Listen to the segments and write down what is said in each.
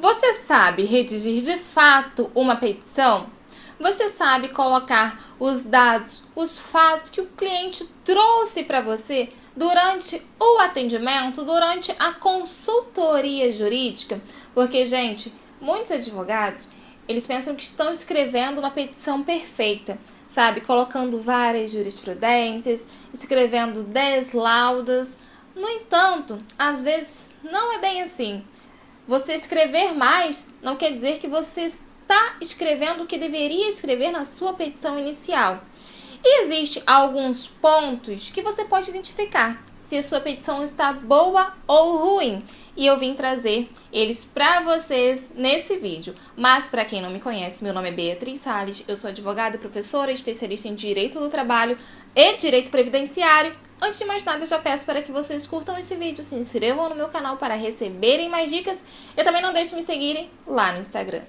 Você sabe redigir de fato uma petição? Você sabe colocar os dados, os fatos que o cliente trouxe para você durante o atendimento, durante a consultoria jurídica? Porque, gente, muitos advogados, eles pensam que estão escrevendo uma petição perfeita, sabe? Colocando várias jurisprudências, escrevendo 10 laudas. No entanto, às vezes não é bem assim. Você escrever mais não quer dizer que você está escrevendo o que deveria escrever na sua petição inicial. E existem alguns pontos que você pode identificar se a sua petição está boa ou ruim. E eu vim trazer eles para vocês nesse vídeo. Mas para quem não me conhece, meu nome é Beatriz Salles, eu sou advogada, professora, especialista em Direito do Trabalho e Direito Previdenciário. Antes de mais nada, eu já peço para que vocês curtam esse vídeo, se inscrevam no meu canal para receberem mais dicas e também não deixem de me seguirem lá no Instagram.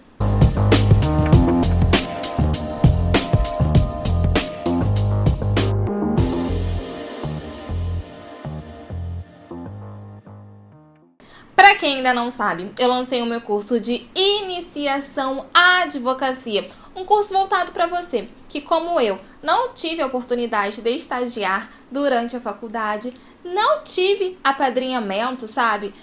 Para quem ainda não sabe, eu lancei o meu curso de Iniciação à Advocacia, um curso voltado para você que, como eu, não tive a oportunidade de estagiar durante a faculdade, não tive apadrinhamento, sabe?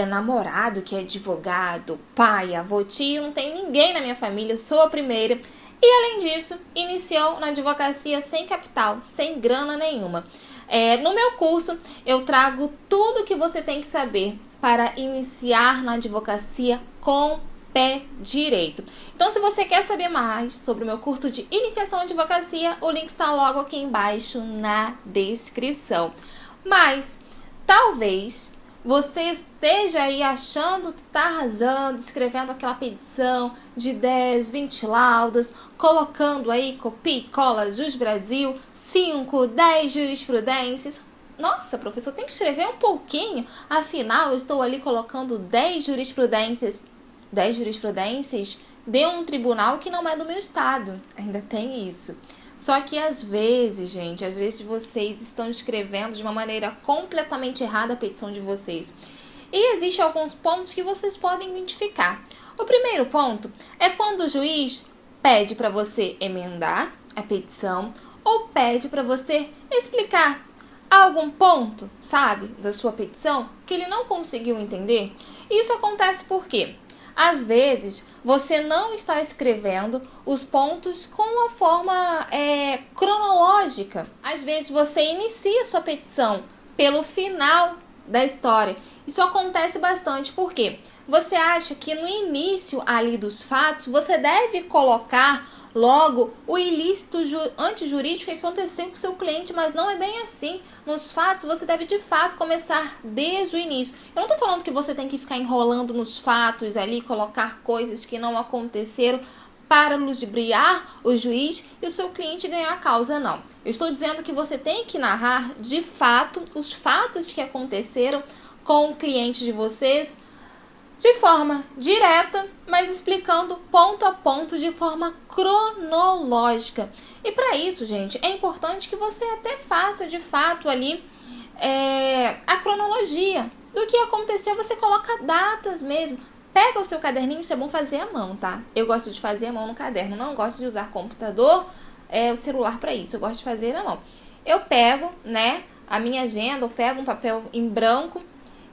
Namorado que é advogado, pai, avô, tio, não tem ninguém na minha família, eu sou a primeira. E além disso, iniciou na advocacia sem capital, sem grana nenhuma. No meu curso, eu trago tudo que você tem que saber para iniciar na advocacia com pé direito. Então, se você quer saber mais sobre o meu curso de Iniciação à Advocacia, o link está logo aqui embaixo na descrição. Mas, talvez você esteja aí achando que está arrasando, escrevendo aquela petição de 10, 20 laudas, colocando aí copia e cola Jus Brasil, 5, 10 jurisprudências. Nossa, professor, tem que escrever um pouquinho. Afinal, eu estou ali colocando 10 jurisprudências. 10 jurisprudências de um tribunal que não é do meu estado. Ainda tem isso. Só que às vezes, gente, às vezes vocês estão escrevendo de uma maneira completamente errada a petição de vocês. E existem alguns pontos que vocês podem identificar. O primeiro ponto é quando o juiz pede para você emendar a petição ou pede para você explicar algum ponto, sabe, da sua petição que ele não conseguiu entender. Isso acontece porque, às vezes, você não está escrevendo os pontos com a forma cronológica. Às vezes, você inicia sua petição pelo final da história. Isso acontece bastante porque você acha que no início ali dos fatos, você deve colocar logo o ilícito antijurídico que aconteceu com o seu cliente, mas não é bem assim. Nos fatos, você deve de fato começar desde o início. Eu não estou falando que você tem que ficar enrolando nos fatos ali, colocar coisas que não aconteceram para ludibriar o juiz e o seu cliente ganhar a causa, não. Eu estou dizendo que você tem que narrar de fato os fatos que aconteceram com o cliente de vocês, de forma direta, mas explicando ponto a ponto de forma cronológica. E para isso, gente, é importante que você até faça de fato ali a cronologia do que aconteceu. Você coloca datas mesmo. Pega o seu caderninho, isso é bom fazer à mão, tá? Eu gosto de fazer à mão no caderno, não gosto de usar computador, o celular para isso, eu gosto de fazer à mão. Eu pego, né, a minha agenda, eu pego um papel em branco,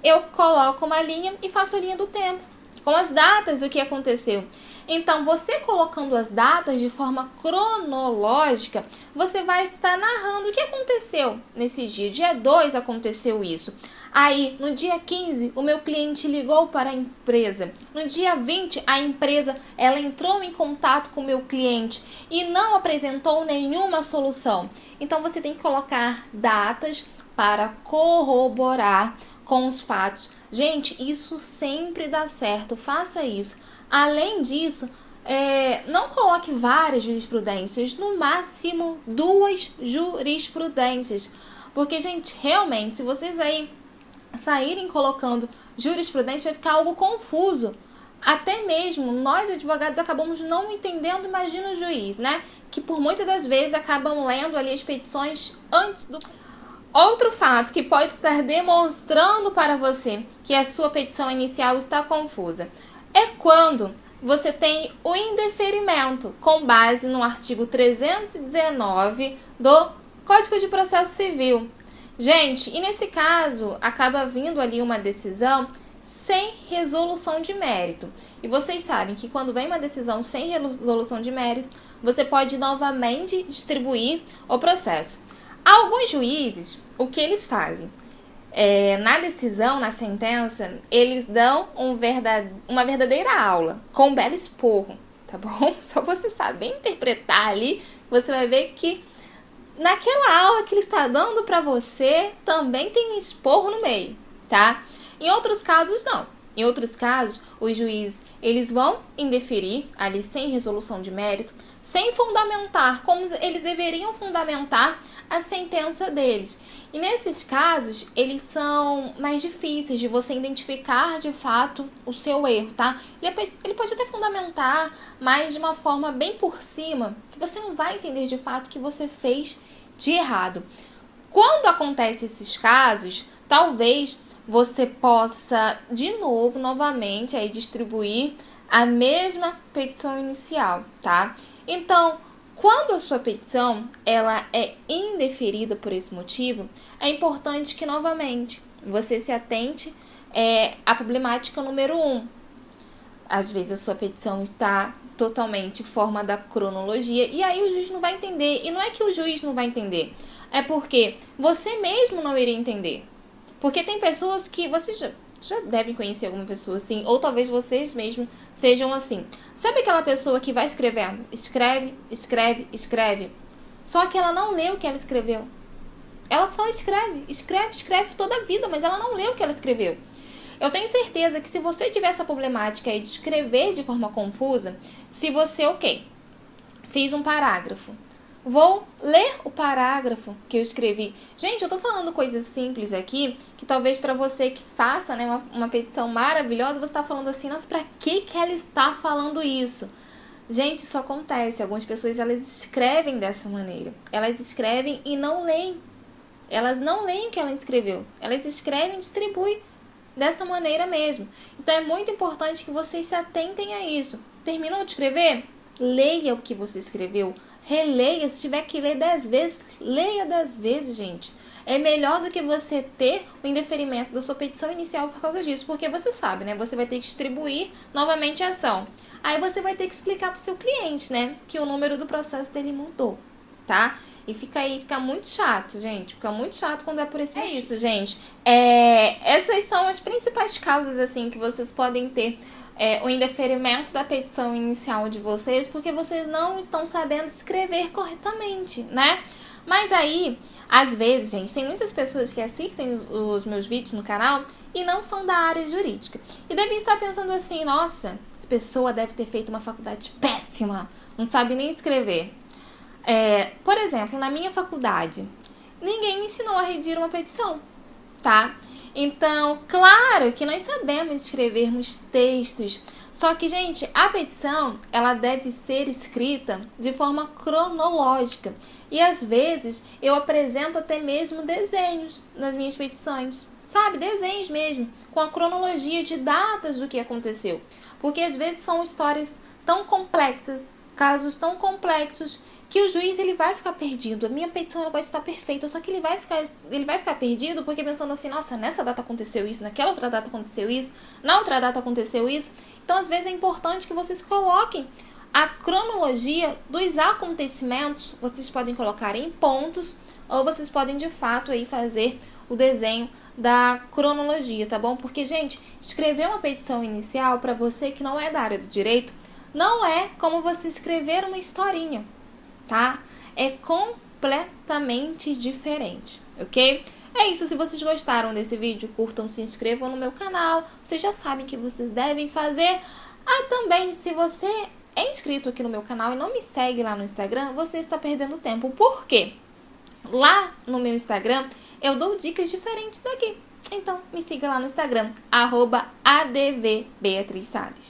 eu coloco uma linha e faço a linha do tempo, com as datas do que aconteceu. Então, você colocando as datas de forma cronológica, você vai estar narrando o que aconteceu nesse dia. Dia 2 aconteceu isso. Aí, no dia 15, o meu cliente ligou para a empresa. No dia 20, a empresa ela entrou em contato com o meu cliente e não apresentou nenhuma solução. Então, você tem que colocar datas para corroborar com os fatos. Gente, isso sempre dá certo, faça isso. Além disso, não coloque várias jurisprudências, no máximo 2 jurisprudências. Porque, gente, realmente, se vocês aí saírem colocando jurisprudência, vai ficar algo confuso. Até mesmo nós, advogados, acabamos não entendendo, imagina o juiz, né? Que por muitas das vezes acabam lendo ali as petições antes do... Outro fato que pode estar demonstrando para você que a sua petição inicial está confusa é quando você tem o indeferimento, com base no artigo 319 do Código de Processo Civil. Gente, e nesse caso, acaba vindo ali uma decisão sem resolução de mérito. E vocês sabem que quando vem uma decisão sem resolução de mérito, você pode novamente distribuir o processo. Alguns juízes, o que eles fazem? Na decisão, na sentença, eles dão uma verdadeira aula, com um belo esporro, tá bom? Só você saber interpretar ali, você vai ver que naquela aula que ele está dando para você, também tem um esporro no meio, tá? Em outros casos, não. Em outros casos, os juízes, eles vão indeferir ali sem resolução de mérito, sem fundamentar, como eles deveriam fundamentar a sentença deles. E nesses casos, eles são mais difíceis de você identificar de fato o seu erro, tá? Ele pode até fundamentar, mas de uma forma bem por cima, que você não vai entender de fato o que você fez de errado. Quando acontecem esses casos, talvez você possa novamente aí distribuir a mesma petição inicial, tá? Então, quando a sua petição ela é indeferida por esse motivo, é importante que novamente você se atente à problemática número 1. Às vezes a sua petição está totalmente fora da cronologia e aí o juiz não vai entender. E não é que o juiz não vai entender, é porque você mesmo não iria entender. Porque tem pessoas que vocês já devem conhecer alguma pessoa assim, ou talvez vocês mesmos sejam assim. Sabe aquela pessoa que vai escrevendo? Escreve, escreve, escreve. Só que ela não lê o que ela escreveu. Ela só escreve, escreve, escreve toda a vida, mas ela não lê o que ela escreveu. Eu tenho certeza que se você tiver essa problemática aí de escrever de forma confusa, se você, fiz um parágrafo, vou ler o parágrafo que eu escrevi. Gente, eu tô falando coisas simples aqui, que talvez para você que faça, né, uma petição maravilhosa, você tá falando assim, nossa, pra que ela está falando isso? Gente, isso acontece. Algumas pessoas, elas escrevem dessa maneira. Elas escrevem e não leem. Elas não leem o que ela escreveu. Elas escrevem e distribuem dessa maneira mesmo. Então, é muito importante que vocês se atentem a isso. Terminou de escrever? Leia o que você escreveu. Releia. Se tiver que ler 10 vezes, leia 10 vezes, gente. É melhor do que você ter o indeferimento da sua petição inicial por causa disso. Porque você sabe, né? Você vai ter que distribuir novamente a ação. Aí você vai ter que explicar para o seu cliente, né? Que o número do processo dele mudou, tá? E fica muito chato, gente. Fica muito chato quando é por esse motivo. É isso, gente. Essas são as principais causas, assim, que vocês podem ter o indeferimento da petição inicial de vocês, porque vocês não estão sabendo escrever corretamente, né? Mas aí, às vezes, gente, tem muitas pessoas que assistem os meus vídeos no canal e não são da área jurídica. E devem estar pensando assim, nossa, essa pessoa deve ter feito uma faculdade péssima, não sabe nem escrever. Por exemplo, na minha faculdade, ninguém me ensinou a redigir uma petição, tá? Então, claro que nós sabemos escrevermos textos, só que, gente, a petição, ela deve ser escrita de forma cronológica. E, às vezes, eu apresento até mesmo desenhos nas minhas petições, sabe? Desenhos mesmo, com a cronologia de datas do que aconteceu. Porque, às vezes, são histórias tão complexas, casos tão complexos, que o juiz ele vai ficar perdido. A minha petição ela pode estar perfeita, só que ele vai ficar perdido porque pensando assim, nossa, nessa data aconteceu isso, naquela outra data aconteceu isso, na outra data aconteceu isso. Então, às vezes, é importante que vocês coloquem a cronologia dos acontecimentos. Vocês podem colocar em pontos ou vocês podem, de fato, aí fazer o desenho da cronologia, tá bom? Porque, gente, escrever uma petição inicial para você que não é da área do direito não é como você escrever uma historinha, tá? É completamente diferente, ok? É isso, se vocês gostaram desse vídeo, curtam, se inscrevam no meu canal. Vocês já sabem o que vocês devem fazer. Também, se você é inscrito aqui no meu canal e não me segue lá no Instagram, você está perdendo tempo. Por quê? Lá no meu Instagram, eu dou dicas diferentes daqui. Então, me siga lá no Instagram, @advbeatrizsales.